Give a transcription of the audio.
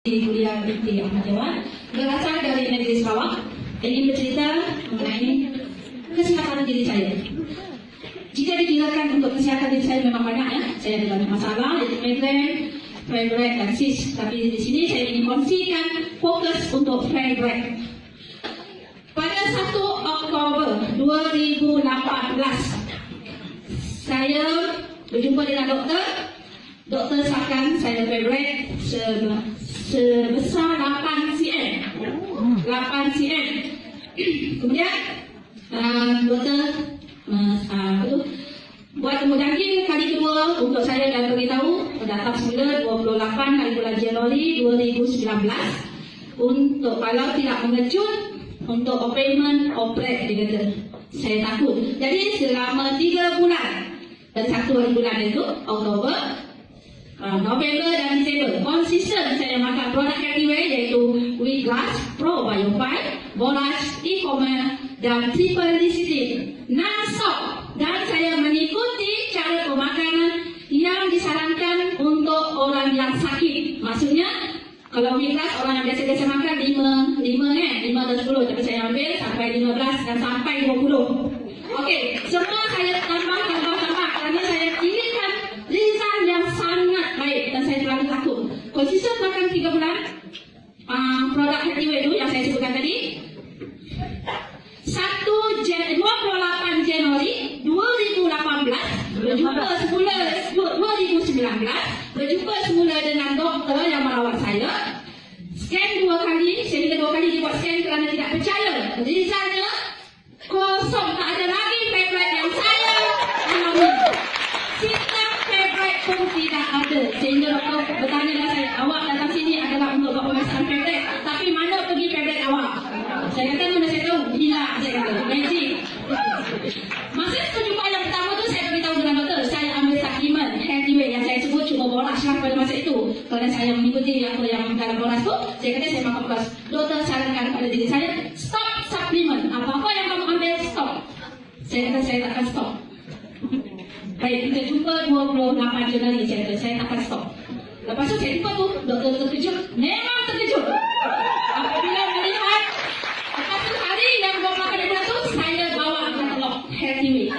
Kuliah Dikti Ahmad Dewan berasal dari negeri Sarawak, ingin bercerita mengenai kesihatan diri saya. Jika dikirakan untuk kesihatan diri saya memang banyak ya, saya ada banyak masalah, yaitu migrain, fibroid dan cyst. Tapi di sini saya ingin kongsikan fokus untuk fibroid. Pada 1 Oktober 2018, saya berjumpa dengan doktor. Doktor sahkan saya fibroid sebesar 8 cm. 8 cm. Kemudian doktor buat kemudahan kali kedua untuk saya dan beritahu pada tanggal 28 hari bulan Januari 2019 untuk kalau tidak mengejut untuk appointment operate dia kata. Saya takut. Jadi selama 3 bulan dari 1 hari bulan itu Oktober, November dan Disember konsisten saya makan produk Activate iaitu Wheat Glass, Probiofight, Bolash, E-Commerce dan Triple Lecithin non-stop, dan saya mengikuti cara pemakanan yang disarankan untuk orang yang sakit. Maksudnya kalau Wheat Glass orang yang biasa-biasa makan 5 dan 10, tapi saya ambil sampai 15 dan sampai 20. Okey, semua saya tambah kerana saya inginkan result yang sangat baik dan saya terlalu takut. Konsisten makan 3 bulan produk Activate itu yang saya sebutkan tadi. 28 Januari 2018 berjumpa semula 2019 berjumpa semula dengan doktor yang merawat saya. Scan 2 kali, sehingga 2 kali dibuat scan kerana tidak percaya. Resultnya kosong, tak ada lagi fibroid yang saya alami. Simptom fibroid pun tidak ada. Sehingga doktor bertanya dengan saya, awak datang sini adalah untuk pemeriksaan fibroid, tapi mana pergi fibroid awak? Saya kata, mana saya tahu? Hilang, saya kata. Magic. Masa perjumpaan yang pertama tu saya beritahu dengan doktor, saya ambil supplement Activate yang saya sebut cuma Bolash lah pada masa itu. Kerana saya mengikuti apa yang dalam Bolash tu, saya kata saya makan Bolash. Doktor sarankan pada diri saya, stop supplement. Apa-apa yang kamu ambil, stop. Saya kata saya tak akan stop. Baik, kita jumpa 28 Januari, saya kata saya tak akan stop. Lepas tu saya jumpa tu, doktor terkejut. Memang terkejut. Apabila melihat satu hari yang 28 bulan tu, saya bawa katalog Activate.